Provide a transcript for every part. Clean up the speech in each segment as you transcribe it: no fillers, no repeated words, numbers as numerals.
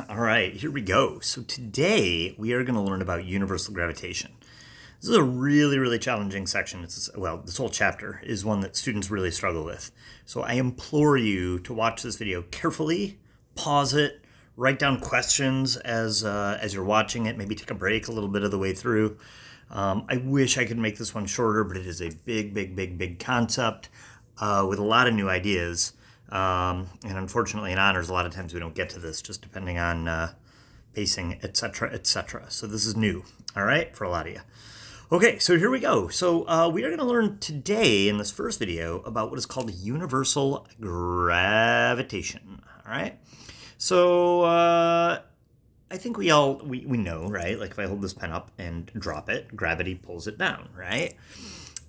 All right, here we go. So today we are going to learn about universal gravitation. This is a really challenging section. This whole chapter is one that students really struggle with. So I implore you to watch this video carefully, pause it, write down questions as you're watching it, maybe take a break a little bit of the way through. I wish I could make this one shorter, but it is a big concept with a lot of new ideas. And unfortunately in honors, a lot of times we don't get to this, just depending on pacing, etc. So this is new, all right, for a lot of you. Okay, so here we go. So we are going to learn today in this first video about what is called universal gravitation, all right? So I think we know, right? Like if I hold this pen up and drop it, gravity pulls it down, right?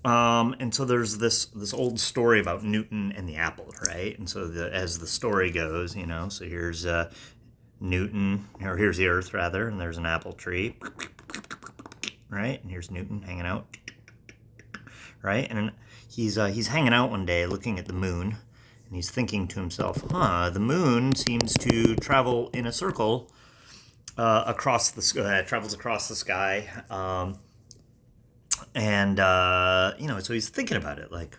And so there's this old story about Newton and the apple, right? And so as the story goes, so here's Newton, or here's the Earth rather, and there's an apple tree, right? And here's Newton hanging out, right? And he's hanging out one day looking at the moon, and he's thinking to himself, the moon seems to travel in a circle travels across the sky. So he's thinking about it, like,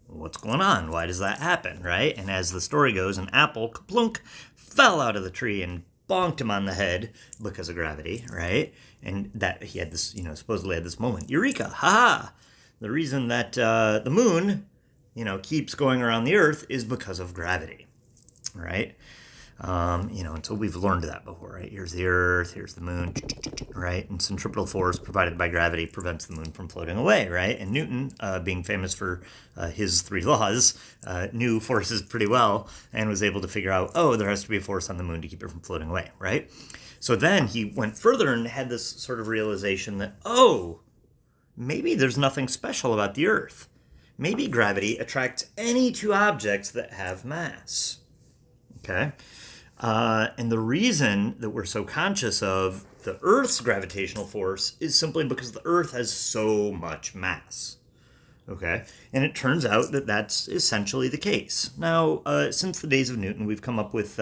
what's going on? Why does that happen, right? And as the story goes, an apple, kaplunk, fell out of the tree and bonked him on the head because of gravity, right? And that he had this, supposedly had this moment, eureka, haha! The reason that the moon, keeps going around the Earth is because of gravity, right? And so we've learned that before, right? Here's the Earth, here's the moon, right? And centripetal force provided by gravity prevents the moon from floating away, right? And Newton, being famous for his three laws, knew forces pretty well and was able to figure out, there has to be a force on the moon to keep it from floating away, right? So then he went further and had this sort of realization that, maybe there's nothing special about the Earth. Maybe gravity attracts any two objects that have mass, okay? And the reason that we're so conscious of the Earth's gravitational force is simply because the Earth has so much mass, okay? And it turns out that that's essentially the case. Now, since the days of Newton, we've come up with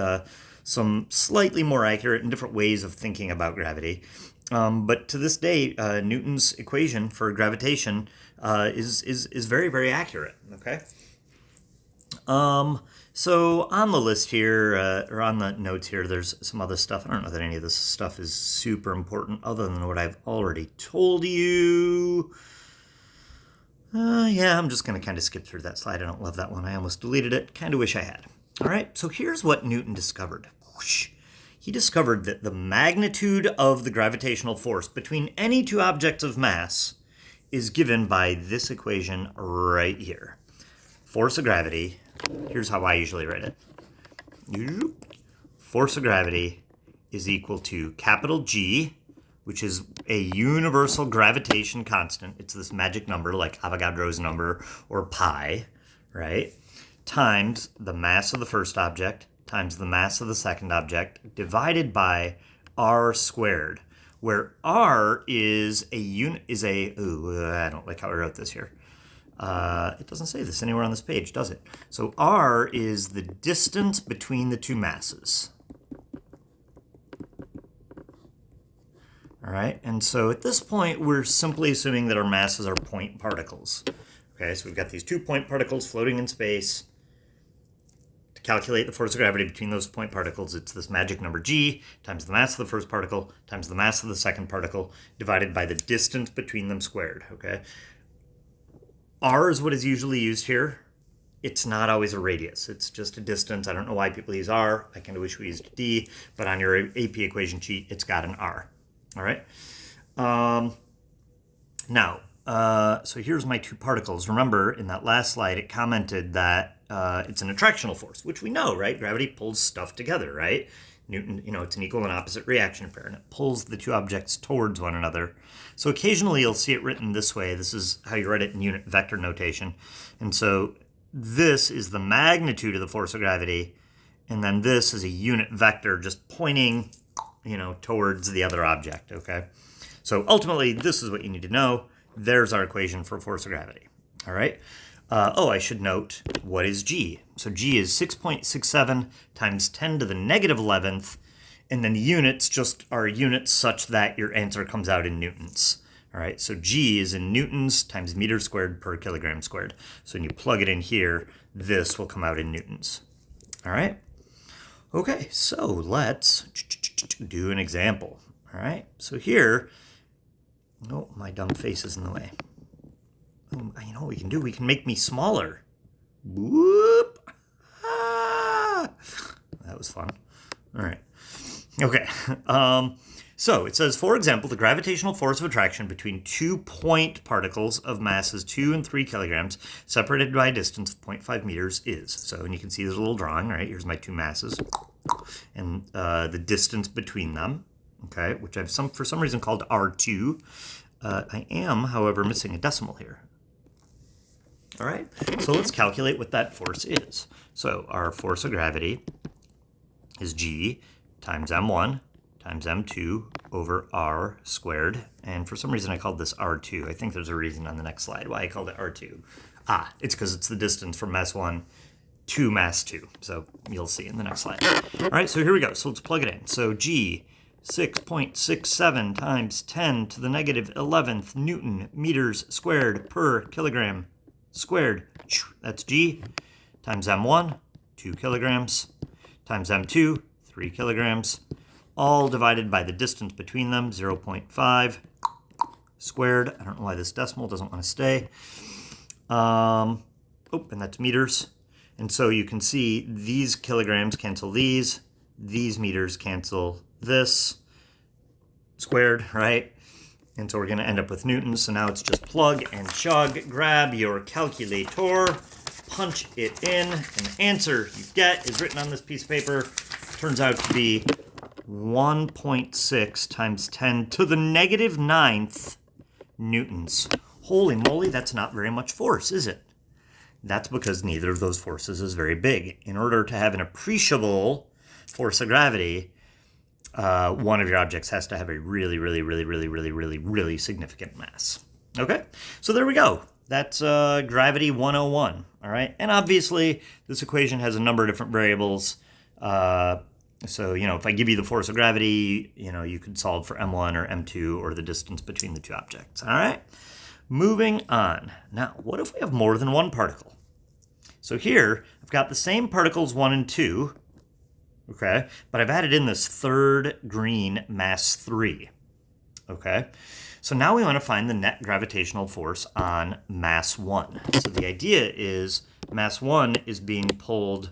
some slightly more accurate and different ways of thinking about gravity. But to this day, Newton's equation for gravitation is very accurate, okay? So on the list here, or on the notes here, there's some other stuff. I don't know that any of this stuff is super important other than what I've already told you. I'm just going to kind of skip through that slide. I don't love that one. I almost deleted it. Kind of wish I had. All right, so here's what Newton discovered. Whoosh. He discovered that the magnitude of the gravitational force between any two objects of mass is given by this equation right here. Force of gravity. Here's how I usually write it. Force of gravity is equal to capital G, which is a universal gravitation constant. It's this magic number like Avogadro's number or pi, right? Times the mass of the first object times the mass of the second object divided by r squared, where r is I don't like how I wrote this here. It doesn't say this anywhere on this page, does it? So r is the distance between the two masses. All right, and so at this point, we're simply assuming that our masses are point particles. Okay, so we've got these 2 point particles floating in space. To calculate the force of gravity between those point particles, it's this magic number g times the mass of the first particle times the mass of the second particle divided by the distance between them squared, okay? R is what is usually used here. It's not always a radius. It's just a distance. I don't know why people use R. I kind of wish we used D, but on your AP equation sheet, it's got an R. All right? So here's my two particles. Remember, in that last slide, it commented that it's an attractional force, which we know, right? Gravity pulls stuff together, right? Newton, it's an equal and opposite reaction pair, and it pulls the two objects towards one another. So occasionally you'll see it written this way. This is how you write it in unit vector notation. And so this is the magnitude of the force of gravity, and then this is a unit vector just pointing, towards the other object, okay? So ultimately, this is what you need to know. There's our equation for force of gravity, all right? I should note, what is G? So G is 6.67 times 10 to the negative 11th, And then the units just are units such that your answer comes out in newtons. All right, so G is in newtons times meters squared per kilogram squared. So when you plug it in here, this will come out in newtons. All right. Okay, so let's do an example. All right, so here, oh, my dumb face is in the way. You know what we can do? We can make me smaller. Whoop! Ah! That was fun. All right. Okay. So it says, for example, the gravitational force of attraction between 2 point particles of masses 2 and 3 kilograms separated by a distance of 0.5 meters is. So, and you can see there's a little drawing, right? Here's my two masses and the distance between them, okay, which I've for some reason called R2. I am, however, missing a decimal here. All right, so let's calculate what that force is. So our force of gravity is G times M1 times M2 over R squared. And for some reason I called this R2. I think there's a reason on the next slide why I called it R2. It's because it's the distance from mass 1 to mass 2. So you'll see in the next slide. All right, so here we go. So let's plug it in. So G, 6.67 times 10 to the negative 11th Newton meters squared per kilogram squared. That's G times M1, 2 kilograms, times M2, 3 kilograms, all divided by the distance between them, 0.5 squared. I don't know why this decimal doesn't want to stay. And that's meters. And so you can see these kilograms cancel these meters cancel this squared, right? And so we're going to end up with newtons. So now it's just plug and chug. Grab your calculator, punch it in, and the answer you get is written on this piece of paper. Turns out to be 1.6 times 10 to the negative 9th newtons. Holy moly, that's not very much force, is it? That's because neither of those forces is very big. In order to have an appreciable force of gravity, one of your objects has to have a really significant mass. Okay, so there we go. That's gravity 101, all right? And obviously, this equation has a number of different variables. So, if I give you the force of gravity, you could solve for M1 or M2 or the distance between the two objects, all right? Moving on. Now, what if we have more than one particle? So here, I've got the same particles 1 and 2, okay? But I've added in this third green mass 3, okay? So now we want to find the net gravitational force on mass 1. So the idea is mass 1 is being pulled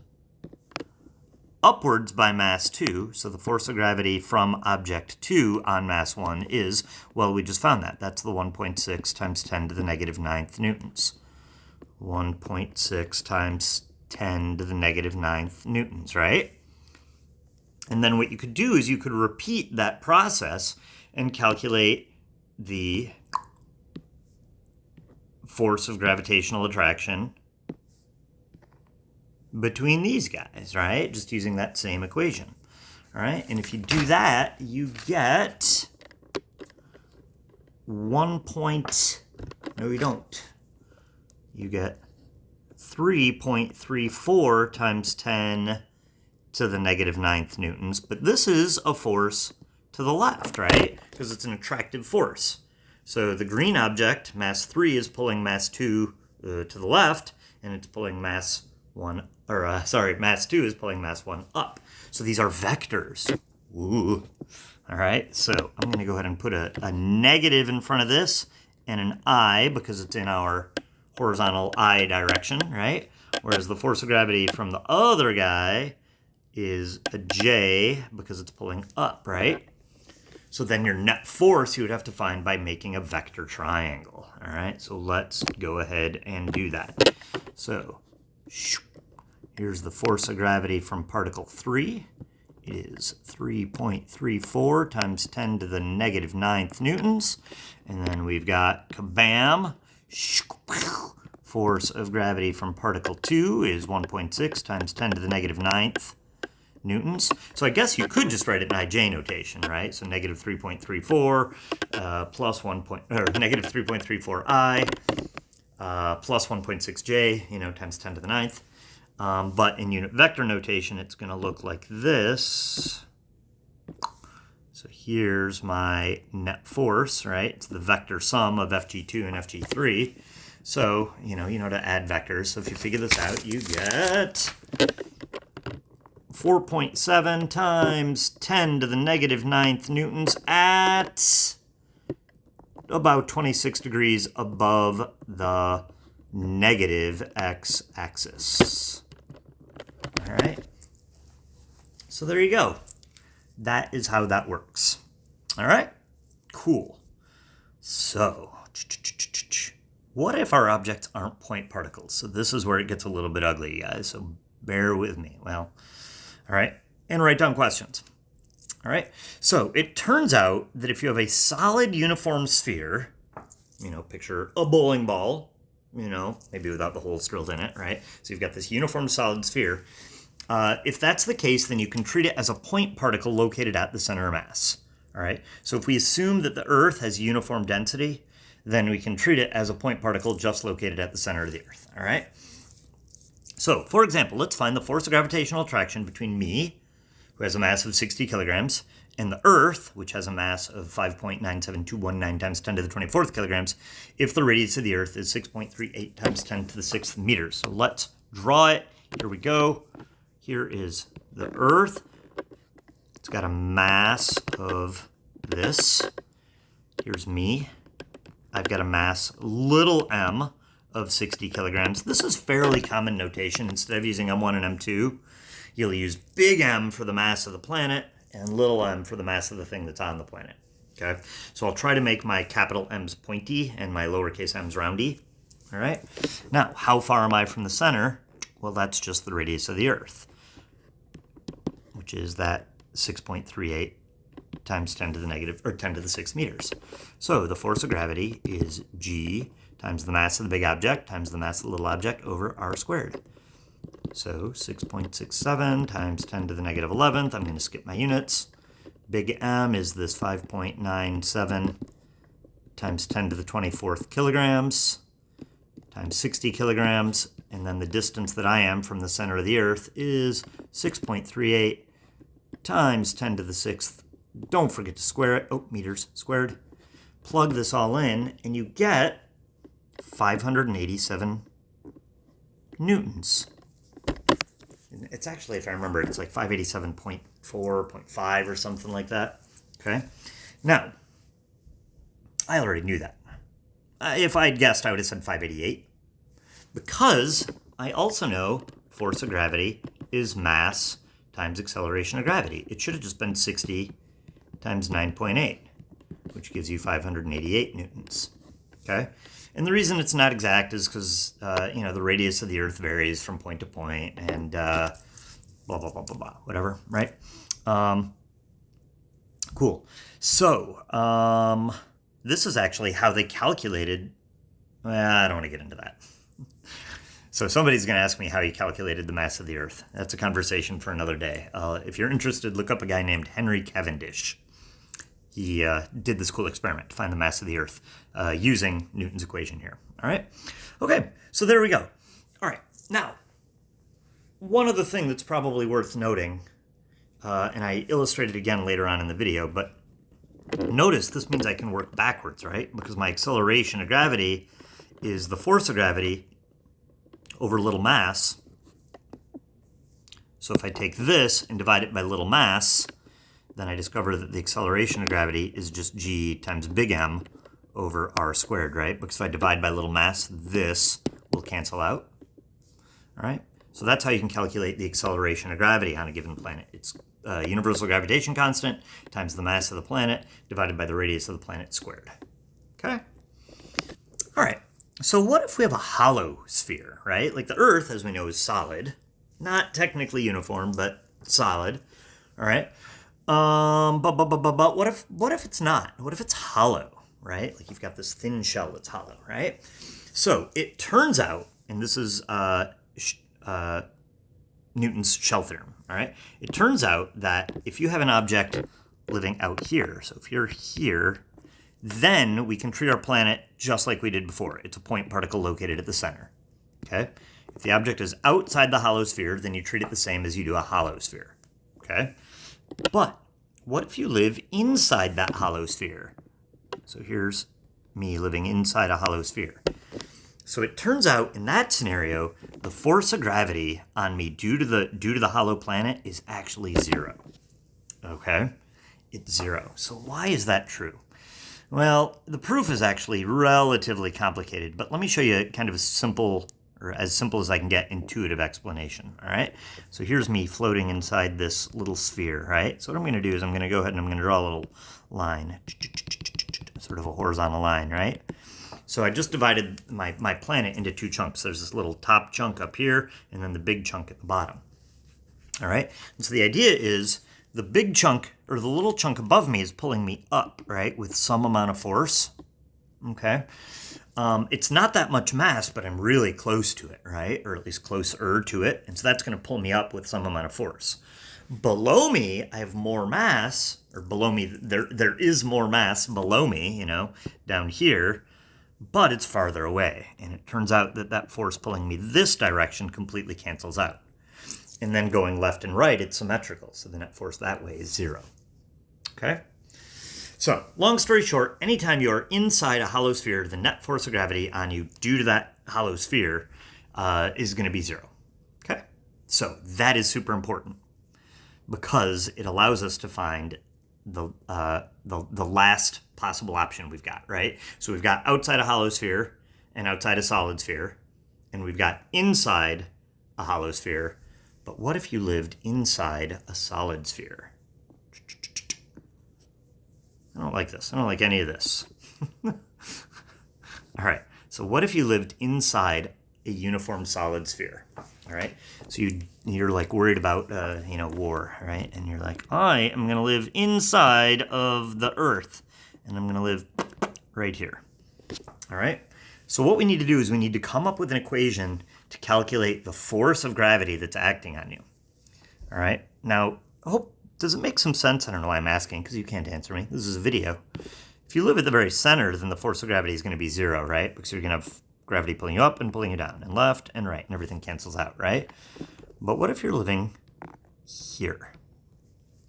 upwards by mass 2, so the force of gravity from object 2 on mass 1 is, well, we just found that. That's the 1.6 times 10 to the negative 9th newtons. 1.6 times 10 to the negative 9th newtons, right? And then what you could do is you could repeat that process and calculate the force of gravitational attraction between these guys, right? Just using that same equation, all right? And if you do that, you get no, you don't. You get 3.34 times 10 to the negative 9th newtons. But this is a force to the left, right? Because it's an attractive force. So the green object, mass 3, is pulling mass 2 to the left, and it's pulling mass 1, mass 2 is pulling mass 1 up. So these are vectors. Ooh. All right, so I'm going to go ahead and put a negative in front of this and an I because it's in our horizontal I direction, right? Whereas the force of gravity from the other guy is a J because it's pulling up, right? So then your net force you would have to find by making a vector triangle, all right? So let's go ahead and do that. So here's the force of gravity from particle 3. It is 3.34 times 10 to the negative 9th newtons. And then we've got kabam. Force of gravity from particle 2 is 1.6 times 10 to the negative 9th newtons. So I guess you could just write it in IJ notation, right? So negative 3.34 plus negative 3.34 I plus 1.6 J, times 10 to the 9th. But in unit vector notation, it's going to look like this. here's my net force, right? It's the vector sum of FG2 and FG3. So, you know to add vectors. So if you figure this out, you get 4.7 times 10 to the negative 9th newtons at about 26 degrees above the negative x-axis. All right. So there you go. That is how that works. All right. Cool. So, what if our objects aren't point particles? So this is where it gets a little bit ugly, guys. So bear with me. Well, all right. And write down questions. All right. So it turns out that if you have a solid uniform sphere, picture a bowling ball, maybe without the holes drilled in it, right? So you've got this uniform solid sphere. If that's the case, then you can treat it as a point particle located at the center of mass. All right. So if we assume that the Earth has uniform density, then we can treat it as a point particle just located at the center of the Earth. All right. So, for example, let's find the force of gravitational attraction between me, who has a mass of 60 kilograms, and the Earth, which has a mass of 5.97219 times 10 to the 24th kilograms, if the radius of the Earth is 6.38 times 10 to the 6th meters. So let's draw it. Here we go. Here is the Earth. It's got a mass of this. Here's me. I've got a mass, little m, of 60 kilograms. This is fairly common notation. Instead of using M1 and M2, you'll use big M for the mass of the planet and little m for the mass of the thing that's on the planet. Okay, so I'll try to make my capital M's pointy and my lowercase m's roundy. All right, now how far am I from the center? Well, that's just the radius of the Earth, which is that 6.38 times 10 to the negative, or 10 to the 6 meters. So the force of gravity is G times the mass of the big object times the mass of the little object over r squared. So 6.67 times 10 to the negative 11th. I'm going to skip my units. Big M is this 5.97 times 10 to the 24th kilograms times 60 kilograms. And then the distance that I am from the center of the Earth is 6.38 times 10 to the 6th. Don't forget to square it. Oh, meters squared. Plug this all in, and you get 587 newtons. It's actually, if I remember, it's like 587.4, 0.5 or something like that. Okay. Now, I already knew that. If I'd guessed, I would have said 588. Because I also know force of gravity is mass times acceleration of gravity. It should have just been 60 times 9.8, which gives you 588 newtons. Okay? And the reason it's not exact is because, the radius of the Earth varies from point to point and blah, blah, blah, blah, blah, whatever, right? Cool. So, this is actually how they calculated, I don't want to get into that. So somebody's going to ask me how he calculated the mass of the Earth. That's a conversation for another day. If you're interested, look up a guy named Henry Cavendish. He did this cool experiment to find the mass of the Earth using Newton's equation here. All right? Okay, so there we go. All right, now, one other thing that's probably worth noting, and I illustrate it again later on in the video, but notice this means I can work backwards, right? Because my acceleration of gravity is the force of gravity over little mass. So if I take this and divide it by little mass, then I discover that the acceleration of gravity is just g times big M over r squared, right? Because if I divide by little mass, this will cancel out. All right? So that's how you can calculate the acceleration of gravity on a given planet. It's universal gravitation constant times the mass of the planet divided by the radius of the planet squared. Okay? All right. So what if we have a hollow sphere, right? Like the Earth, as we know, is solid. Not technically uniform, but solid. All right? But what if it's not? What if it's hollow, right? Like you've got this thin shell that's hollow, right? So it turns out, and this is Newton's shell theorem, all right? It turns out that if you have an object living out here, so if you're here, then we can treat our planet just like we did before. It's a point particle located at the center, okay? If the object is outside the hollow sphere, then you treat it the same as you do a hollow sphere, okay? But what if you live inside that hollow sphere? So here's me living inside a hollow sphere. So it turns out in that scenario, the force of gravity on me due to the hollow planet is actually 0. Okay? It's 0. So why is that true? Well, the proof is actually relatively complicated, but let me show you kind of a simple, or as simple as I can get, intuitive explanation, all right? So here's me floating inside this little sphere, right? So what I'm going to do is I'm going to go ahead and I'm going to draw a little line, sort of a horizontal line, right? So I just divided my planet into 2 chunks. There's this little top chunk up here, and then the big chunk at the bottom, all right? And so the idea is the big chunk, or the little chunk above me, is pulling me up, right, with some amount of force, okay? It's not that much mass, but I'm really close to it, right? Or at least closer to it. And so that's going to pull me up with some amount of force. Below me, I have more mass, or below me, there is more mass below me, you know, down here, but it's farther away. And it turns out that that force pulling me this direction completely cancels out. And then going left and right, it's symmetrical. So the net force that way is 0. Okay? So, long story short, anytime you're inside a hollow sphere, the net force of gravity on you due to that hollow sphere is going to be 0. Okay? So, that is super important because it allows us to find the last possible option we've got, right? So, we've got outside a hollow sphere and outside a solid sphere, and we've got inside a hollow sphere. But what if you lived inside a solid sphere? I don't like this. I don't like any of this. All right. So what if you lived inside a uniform solid sphere? All right. So you're like worried about war, right? And you're like, I am going to live inside of the Earth, and I'm going to live right here. All right. So what we need to do is we need to come up with an equation to calculate the force of gravity that's acting on you. All right. Now, does it make some sense? I don't know why I'm asking, because you can't answer me. This is a video. If you live at the very center, then the force of gravity is going to be 0, right? Because you're going to have gravity pulling you up and pulling you down, and left and right, and everything cancels out, right? But what if you're living here?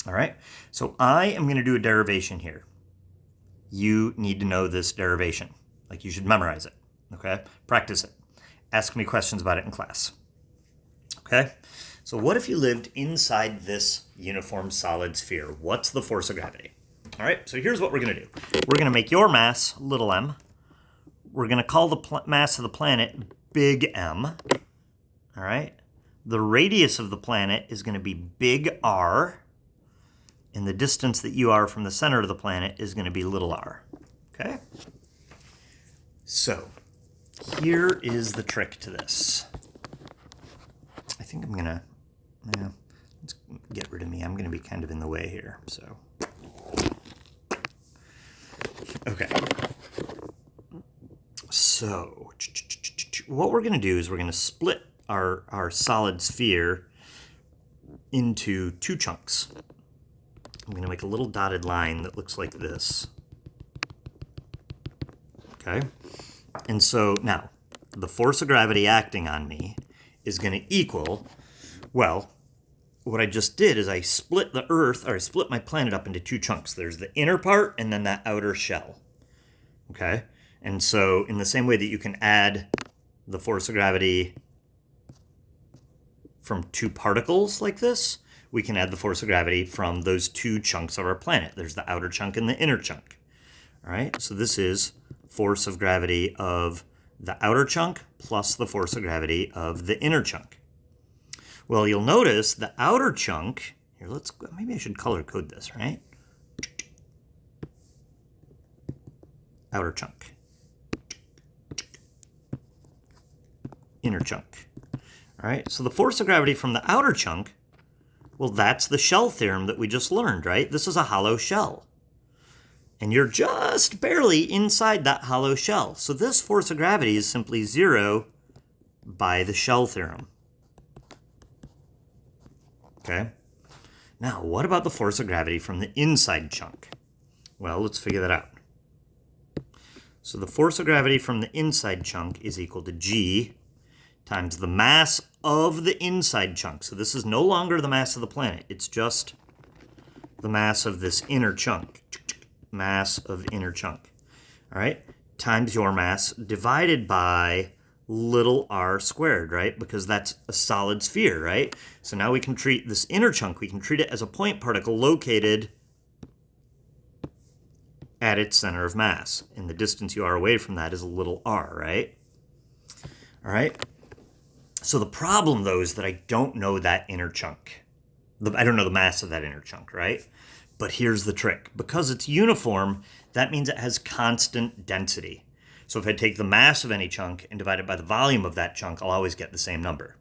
All right. So I am going to do a derivation here. You need to know this derivation. Like, you should memorize it, okay? Practice it. Ask me questions about it in class, okay? So what if you lived inside this uniform solid sphere? What's the force of gravity? All right, so here's what we're going to do. We're going to make your mass little m. We're going to call the mass of the planet big M. All right? The radius of the planet is going to be big R. And the distance that you are from the center of the planet is going to be little r. Okay? So here is the trick to this. I think I'm going to... let's get rid of me. I'm going to be kind of in the way here. So, okay. So, what we're going to do is we're going to split our solid sphere into 2 chunks. I'm going to make a little dotted line that looks like this. Okay? And so, now, the force of gravity acting on me is going to equal, well, what I just did is I split the Earth, or I split my planet up into 2 chunks. There's the inner part and then that outer shell. Okay? And so in the same way that you can add the force of gravity from 2 particles like this, we can add the force of gravity from those 2 chunks of our planet. There's the outer chunk and the inner chunk. All right? So this is force of gravity of the outer chunk plus the force of gravity of the inner chunk. Well, you'll notice the outer chunk, here, maybe I should color code this, right? Outer chunk. Inner chunk. All right, so the force of gravity from the outer chunk, well, that's the shell theorem that we just learned, right? This is a hollow shell. And you're just barely inside that hollow shell. So this force of gravity is simply 0 by the shell theorem. Okay? Now, what about the force of gravity from the inside chunk? Well, let's figure that out. So the force of gravity from the inside chunk is equal to G times the mass of the inside chunk. So this is no longer the mass of the planet. It's just the mass of this inner chunk, mass of inner chunk, all right, times your mass divided by little r squared, right? Because that's a solid sphere, right? So now we can treat this inner chunk, we can treat it as a point particle located at its center of mass. And the distance you are away from that is a little r, right? All right. So the problem, though, is that I don't know that inner chunk. I don't know the mass of that inner chunk, right? But here's the trick. Because it's uniform, that means it has constant density. So if I take the mass of any chunk and divide it by the volume of that chunk, I'll always get the same number.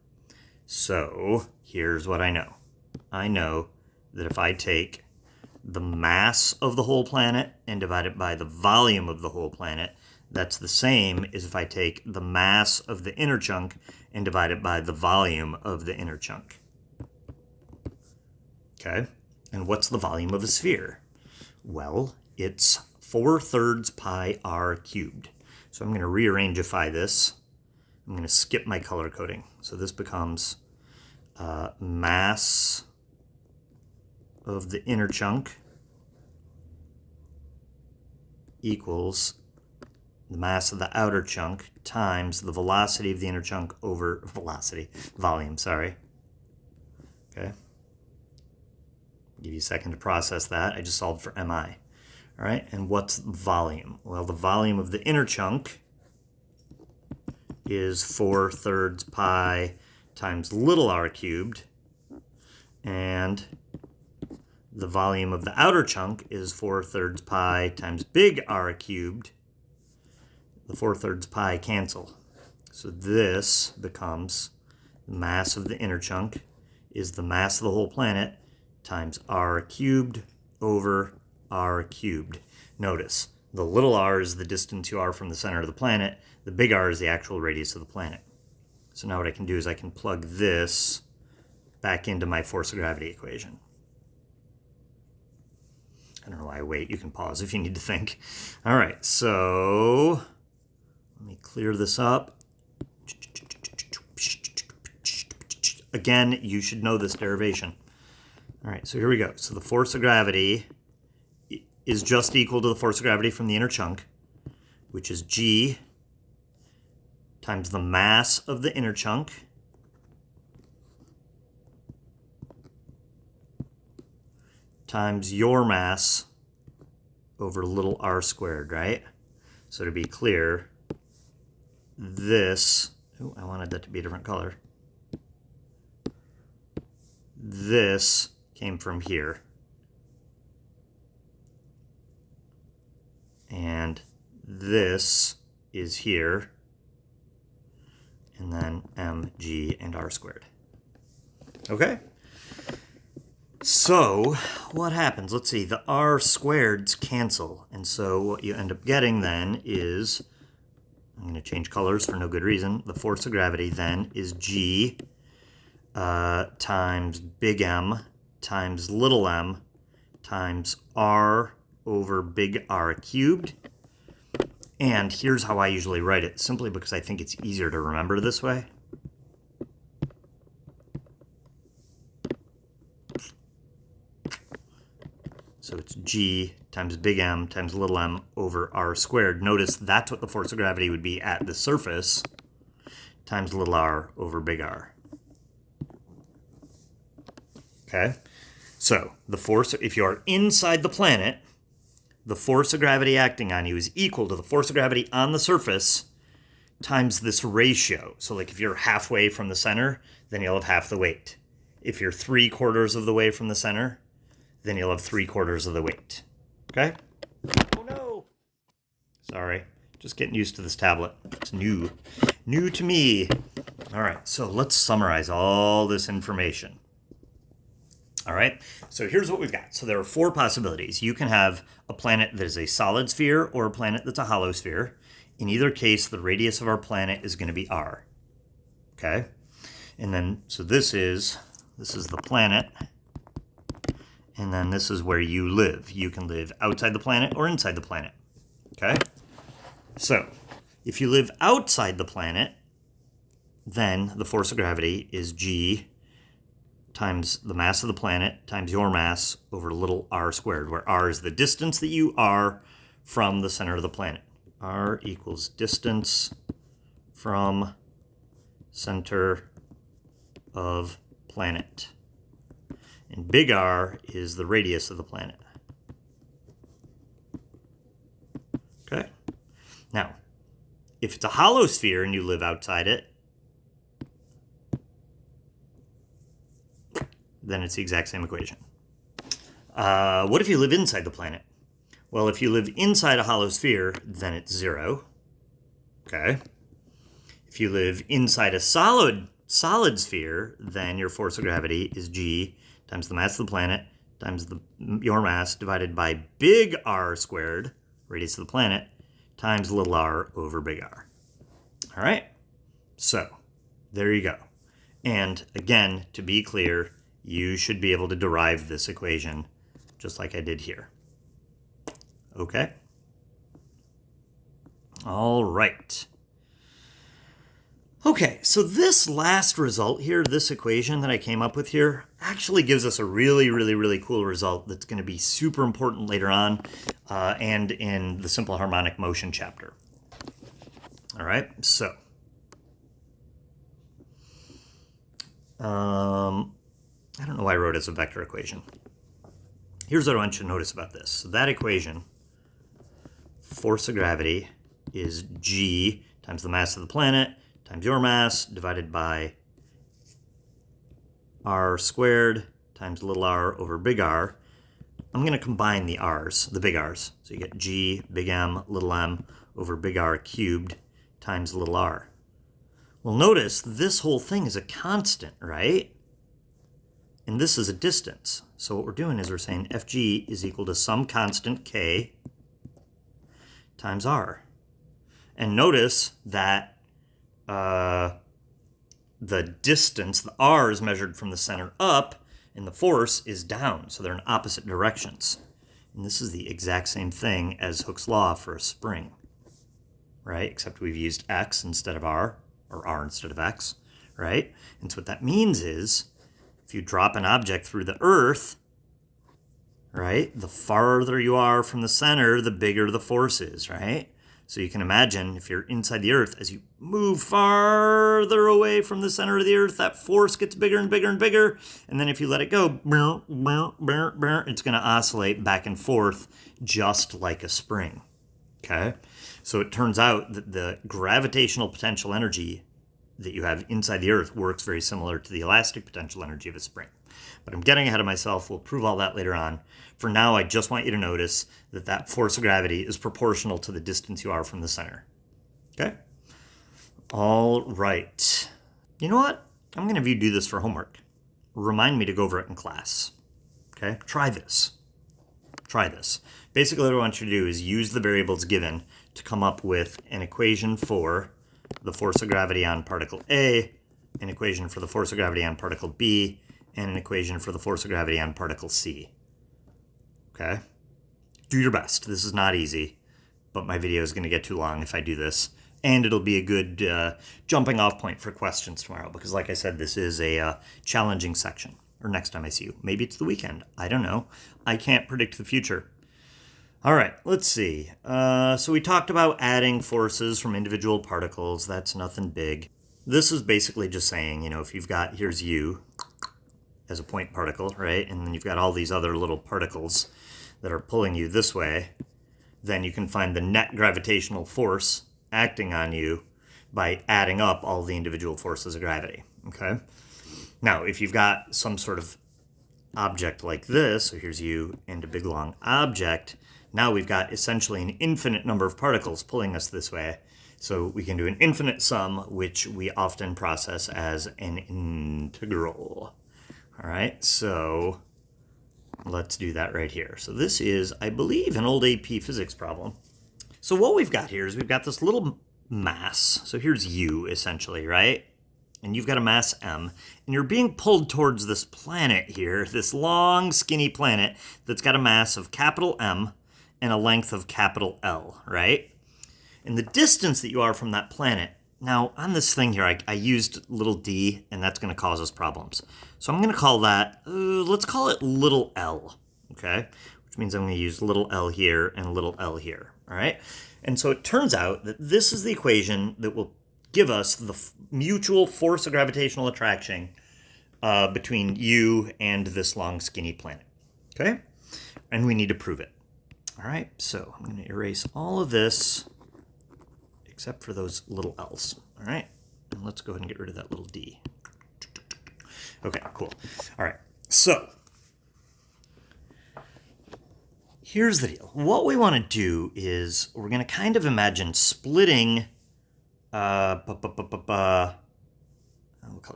So here's what I know. I know that if I take the mass of the whole planet and divide it by the volume of the whole planet, that's the same as if I take the mass of the inner chunk and divide it by the volume of the inner chunk. Okay, and what's the volume of a sphere? Well, it's 4/3 pi r cubed. So I'm going to rearrangeify this. I'm going to skip my color coding. So this becomes mass of the inner chunk equals the mass of the outer chunk times the velocity of the inner chunk over volume, sorry. Okay. Give you a second to process that. I just solved for mi. All right, and what's volume? Well, the volume of the inner chunk is 4/3 pi times little r cubed, and the volume of the outer chunk is 4/3 pi times big R cubed. The 4/3 pi cancel. So this becomes the mass of the inner chunk is the mass of the whole planet times R cubed over R cubed. Notice, the little r is the distance you are from the center of the planet. The big R is the actual radius of the planet. So now what I can do is I can plug this back into my force of gravity equation. I don't know why I wait. You can pause if you need to think. All right, so let me clear this up. Again, you should know this derivation. All right, so here we go. So the force of gravity is just equal to the force of gravity from the inner chunk, which is G times the mass of the inner chunk times your mass over little r squared, right? So to be clear, this, I wanted that to be a different color. This came from here. And this is here. And then mg and r squared. Okay? So what happens? Let's see, the r squareds cancel. And so what you end up getting then is, I'm going to change colors for no good reason. The force of gravity then is G times big M times little m times r over big R cubed. And here's how I usually write it, simply because I think it's easier to remember this way. So it's G times big M times little m over R squared. Notice that's what the force of gravity would be at the surface times little r over big R. Okay? So the force, if you are inside the planet, the force of gravity acting on you is equal to the force of gravity on the surface times this ratio. So like if you're halfway from the center, then you'll have half the weight. If you're 3/4 of the way from the center, then you'll have 3/4 of the weight. Okay? Oh no! Sorry. Just getting used to this tablet. It's new. New to me. All right, so let's summarize all this information. All right, so here's what we've got. So there are 4 possibilities. You can have a planet that is a solid sphere or a planet that's a hollow sphere. In either case, the radius of our planet is going to be r. Okay? And then, so this is the planet. And then this is where you live. You can live outside the planet or inside the planet. Okay? So, if you live outside the planet, then the force of gravity is G times the mass of the planet times your mass over little r squared, where r is the distance that you are from the center of the planet. R equals distance from center of planet. And big R is the radius of the planet. Okay? Now, if it's a hollow sphere and you live outside it, then it's the exact same equation. What if you live inside the planet? Well, if you live inside a hollow sphere, then it's 0. Okay? If you live inside a solid sphere, then your force of gravity is g times the mass of the planet times your mass divided by big R squared, radius of the planet, times little r over big R. All right? So, there you go. And again, to be clear, you should be able to derive this equation just like I did here. Okay? All right. Okay, so this last result here, this equation that I came up with here, actually gives us a really cool result that's going to be super important later on and in the simple harmonic motion chapter. All right, so I don't know why I wrote it as a vector equation. Here's what I want you to notice about this. So that equation, force of gravity, is g times the mass of the planet times your mass divided by r squared times little r over big R. I'm going to combine the r's, the big R's. So you get g, big M, little m over big R cubed times little r. Well, notice this whole thing is a constant, right? And this is a distance. So what we're doing is we're saying Fg is equal to some constant k times r. And notice that the distance, the r, is measured from the center up, and the force is down. So they're in opposite directions. And this is the exact same thing as Hooke's law for a spring, right? Except we've used x instead of r, or r instead of x, right? And so what that means is, if you drop an object through the earth, right, the farther you are from the center, the bigger the force is, right? So you can imagine if you're inside the earth, as you move farther away from the center of the earth, that force gets bigger and bigger and bigger. And then if you let it go, it's going to oscillate back and forth just like a spring. Okay? So it turns out that the gravitational potential energy that you have inside the earth works very similar to the elastic potential energy of a spring. But I'm getting ahead of myself. We'll prove all that later on. For now, I just want you to notice that that force of gravity is proportional to the distance you are from the center. Okay? All right. You know what? I'm going to have you do this for homework. Remind me to go over it in class. Okay? Try this. Try this. Basically, what I want you to do is use the variables given to come up with an equation for the force of gravity on particle A, an equation for the force of gravity on particle B, and an equation for the force of gravity on particle C. Okay? Do your best. This is not easy, but my video is going to get too long if I do this. And it'll be a good jumping off point for questions tomorrow, because like I said, this is a challenging section. Or next time I see you. Maybe it's the weekend. I don't know. I can't predict the future. All right, let's see. So we talked about adding forces from individual particles. That's nothing big. This is basically just saying, if you've got, here's you as a point particle, right? And then you've got all these other little particles that are pulling you this way. Then you can find the net gravitational force acting on you by adding up all the individual forces of gravity, okay? Now, if you've got some sort of object like this, so here's you and a big long object, now we've got essentially an infinite number of particles pulling us this way. So we can do an infinite sum, which we often process as an integral. All right, so let's do that right here. So this is, I believe, an old AP physics problem. So what we've got here is we've got this little mass. So here's you, essentially, right? And you've got a mass m, and you're being pulled towards this planet here, this long, skinny planet that's got a mass of capital M and a length of capital L, right? And the distance that you are from that planet Now, on this thing here, I used little d, and that's going to cause us problems. So I'm going to call that, let's call it little l, okay? Which means I'm going to use little l here and little l here, all right? And so it turns out that this is the equation that will give us the mutual force of gravitational attraction between you and this long, skinny planet, okay? And we need to prove it. All right, so I'm going to erase all of this except for those little l's, all right? And let's go ahead and get rid of that little d. Okay, cool. All right, so here's the deal. What we want to do is we're going to kind of imagine splitting, what color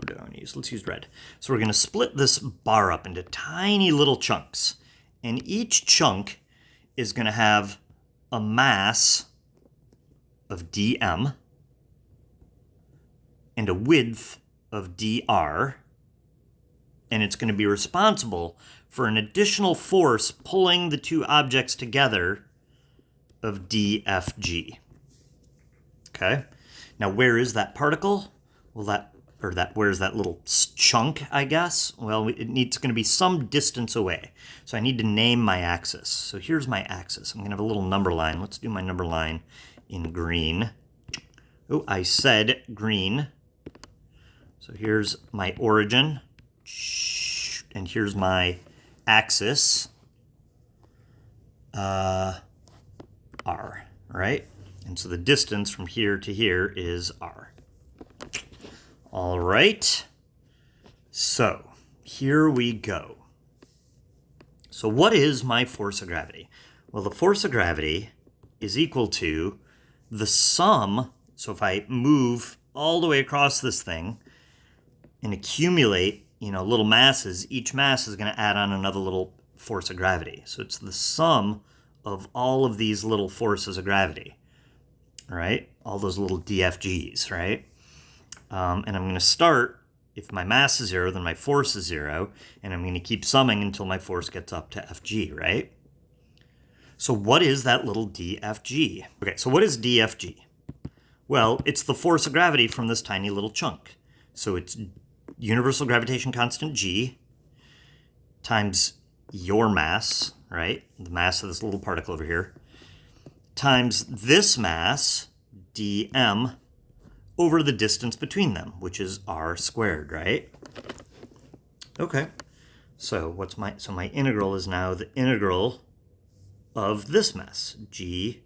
do I want to use? Let's use red. So we're going to split this bar up into tiny little chunks, and each chunk is going to have a mass of dm and a width of dr, and it's going to be responsible for an additional force pulling the two objects together of dfg. Okay? Now, where is that particle? Well, where's that little chunk, I guess? Well, it's going to be some distance away. So I need to name my axis. So here's my axis. I'm going to have a little number line. Let's do my number line in green. Oh, I said green. So here's my origin. And here's my axis. R, right? And so the distance from here to here is r. All right. So here we go. So what is my force of gravity? Well, the force of gravity is equal to the sum. So if I move all the way across this thing and accumulate, little masses, each mass is going to add on another little force of gravity. So it's the sum of all of these little forces of gravity, right? All those little DFGs, right? And I'm going to start, if my mass is 0, then my force is 0, and I'm going to keep summing until my force gets up to Fg, right? So what is that little DFG? Okay, so what is DFG? Well, it's the force of gravity from this tiny little chunk. So it's universal gravitation constant G times your mass, right? The mass of this little particle over here, times this mass, dm, over the distance between them, which is r squared, right? Okay. So my integral is now the integral of this mass, g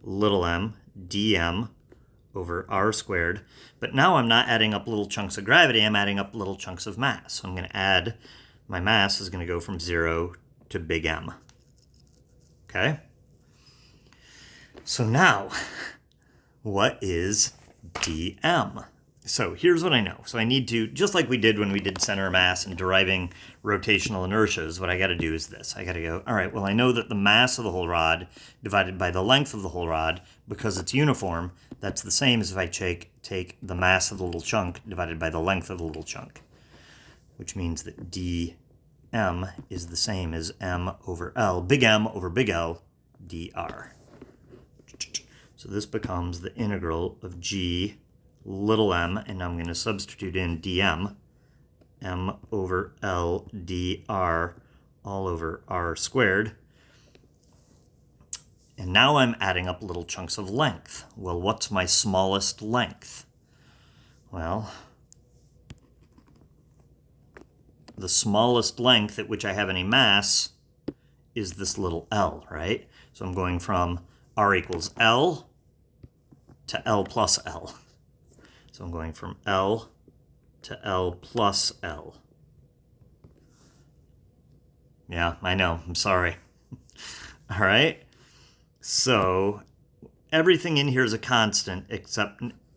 little m dm over r squared. But now I'm not adding up little chunks of gravity, I'm adding up little chunks of mass. So I'm going to add, my mass is going to go from 0 to big M. Okay? So now, what is dm? So here's what I know. So I need to, just like we did when we did center of mass and deriving rotational inertias, what I got to do is this. I got to go, all right, well, I know that the mass of the whole rod divided by the length of the whole rod, because it's uniform, that's the same as if I take the mass of the little chunk divided by the length of the little chunk, which means that dm is the same as m over L, big M over big L, dr. So this becomes the integral of g little m, and I'm going to substitute in dm, m over L dr all over r squared. And now I'm adding up little chunks of length. Well, what's my smallest length? Well, the smallest length at which I have any mass is this little L, right? So I'm going from r equals L to L plus L. So I'm going from L to L plus L. Yeah, I know. I'm sorry. All right. So everything in here is a constant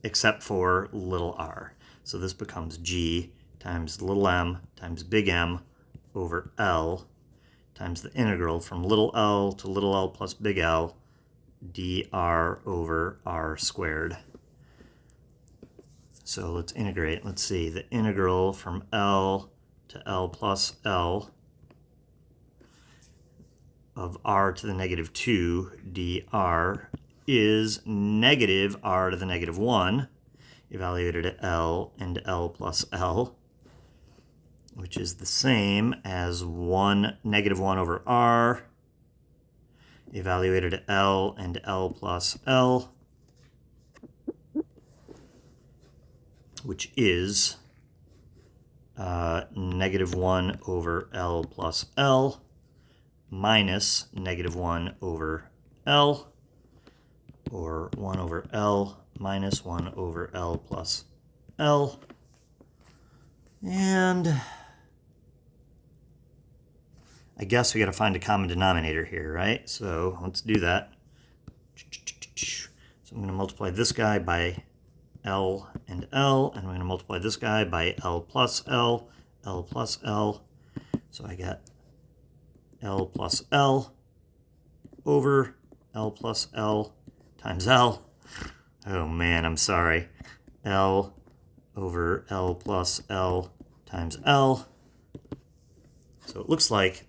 except for little r. So this becomes g times little m times big M over L times the integral from little l to little l plus big L dr over r squared. So let's integrate. Let's see. The integral from L to L plus L of r to the negative 2 dr is negative r to the negative 1. evaluated at L and L plus L, which is the same as negative 1 over R, evaluated at L and L plus L, which is negative 1 over L plus L minus negative 1 over L, or 1 over L minus 1 over L plus L. And I guess we got to find a common denominator here, right? So let's do that. So I'm going to multiply this guy by L and L, and I'm going to multiply this guy by L plus L, L plus L. So I got L plus L over L plus L times L. Oh man, I'm sorry. L over L plus L times L. So it looks like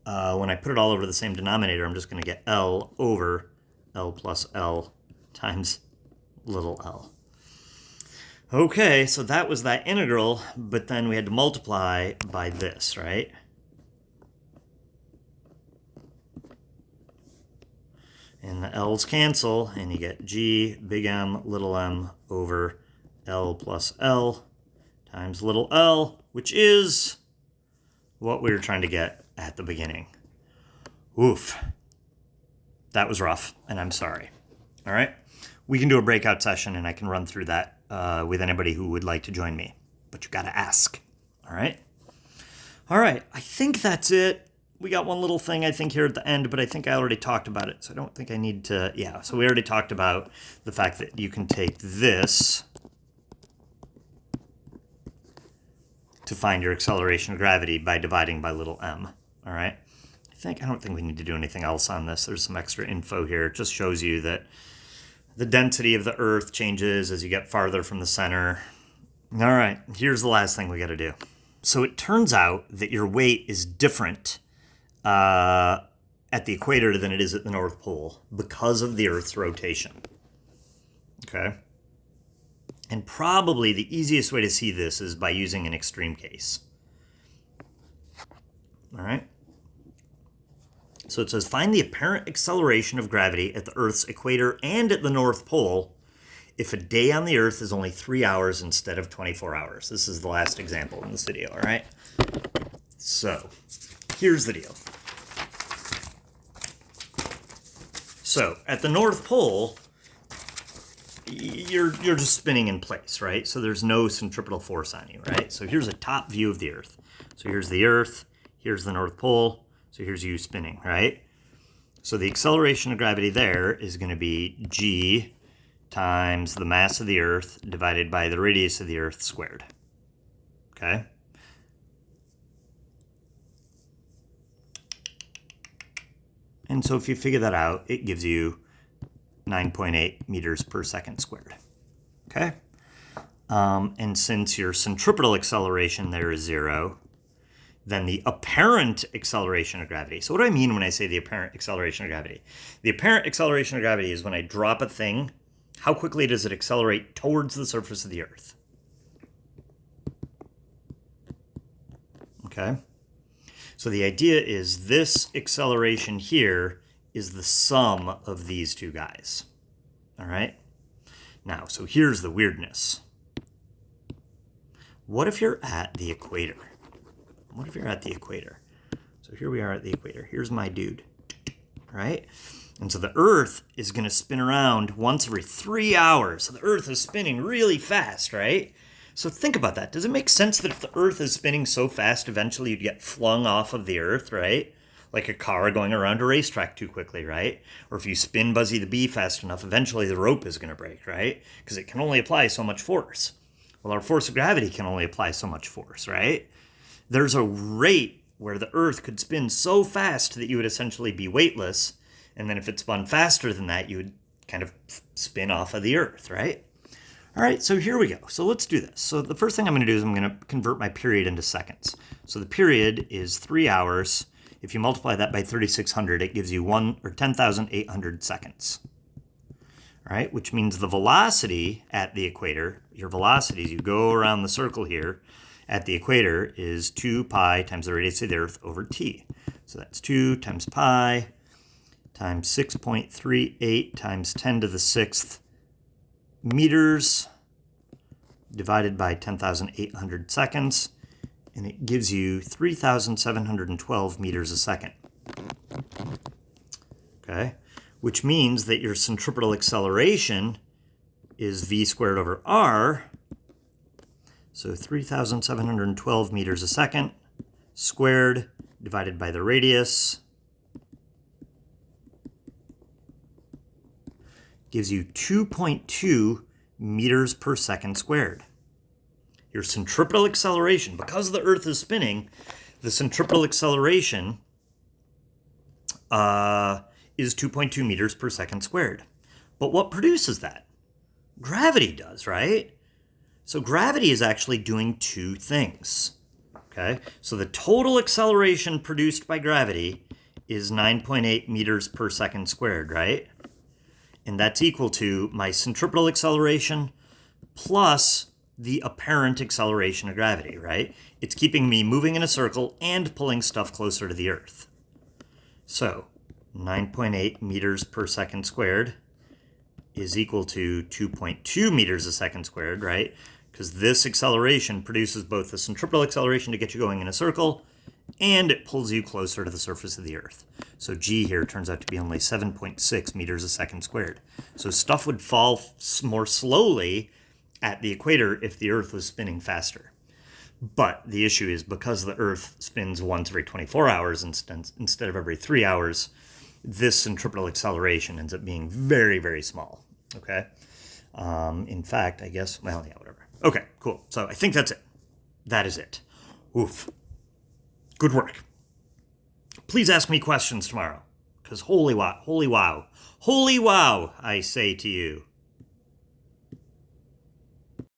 when I put it all over the same denominator, I'm just going to get L over L plus L times little l. Okay, so that was that integral, but then we had to multiply by this, right? And the L's cancel, and you get G big M little m over L plus L times little l, which is what we were trying to get at the beginning. Oof. That was rough, and I'm sorry. All right? We can do a breakout session, and I can run through that with anybody who would like to join me. But you got to ask. All right? All right. I think that's it. We got one little thing, I think, here at the end, but I think I already talked about it, so I don't think I need to... Yeah, so we already talked about the fact that you can take this to find your acceleration of gravity by dividing by little m. All right? I don't think we need to do anything else on this. There's some extra info here. It just shows you that the density of the Earth changes as you get farther from the center. All right, here's the last thing we got to do. So it turns out that your weight is different at the equator than it is at the North Pole because of the Earth's rotation. Okay? And probably the easiest way to see this is by using an extreme case. All right? So it says, find the apparent acceleration of gravity at the Earth's equator and at the North Pole if a day on the Earth is only 3 hours instead of 24 hours. This is the last example in this video, all right? So here's the deal. So at the North Pole, you're just spinning in place, right? So there's no centripetal force on you, right? So here's a top view of the Earth. So here's the Earth, here's the North Pole. So here's you spinning, right? So the acceleration of gravity there is going to be g times the mass of the Earth divided by the radius of the Earth squared. Okay? And so if you figure that out, it gives you 9.8 meters per second squared. Okay? And since your centripetal acceleration there is 0, then the apparent acceleration of gravity. So what do I mean when I say the apparent acceleration of gravity? The apparent acceleration of gravity is when I drop a thing, how quickly does it accelerate towards the surface of the Earth? Okay? So the idea is this acceleration here is the sum of these two guys. All right? Now, so here's the weirdness. What if you're at the equator? What if you're at the equator? So here we are at the equator. Here's my dude, right? And so the Earth is going to spin around once every 3 hours. So the Earth is spinning really fast, right? So think about that. Does it make sense that if the Earth is spinning so fast, eventually you'd get flung off of the Earth, right? Like a car going around a racetrack too quickly, right? Or if you spin Buzzy the Bee fast enough, eventually the rope is going to break, right? Because it can only apply so much force. Well, our force of gravity can only apply so much force, right? There's a rate where the Earth could spin so fast that you would essentially be weightless, and then if it spun faster than that, you would kind of spin off of the Earth, right? All right, so here we go. So let's do this. So the first thing I'm going to do is I'm going to convert my period into seconds. So the period is 3 hours. If you multiply that by 3,600, it gives you 10,800 seconds. right? Which means the velocity at the equator, your velocity as you go around the circle here at the equator is 2 pi times the radius of the Earth over t. So that's 2 times pi times 6.38 times 10 to the 6th meters divided by 10,800 seconds, and it gives you 3,712 meters a second. Okay, which means that your centripetal acceleration is v squared over r, so 3,712 meters a second squared divided by the radius gives you 2.2 meters per second squared. Your centripetal acceleration, because the Earth is spinning, the centripetal acceleration is 2.2 meters per second squared. But what produces that? Gravity does, right? So gravity is actually doing two things. Okay, so the total acceleration produced by gravity is 9.8 meters per second squared, right? And that's equal to my centripetal acceleration plus the apparent acceleration of gravity, right? It's keeping me moving in a circle and pulling stuff closer to the Earth. So 9.8 meters per second squared is equal to 2.2 meters a second squared, right? Because this acceleration produces both the centripetal acceleration to get you going in a circle, and it pulls you closer to the surface of the Earth. So g here turns out to be only 7.6 meters a second squared. So stuff would fall more slowly at the equator if the Earth was spinning faster. But the issue is because the Earth spins once every 24 hours instead of every 3 hours, this centripetal acceleration ends up being very, very small. Okay? In fact, I guess, well, yeah, whatever. Okay, cool. So I think that's it. That is it. Oof. Good work. Please ask me questions tomorrow, because holy wow, I say to you.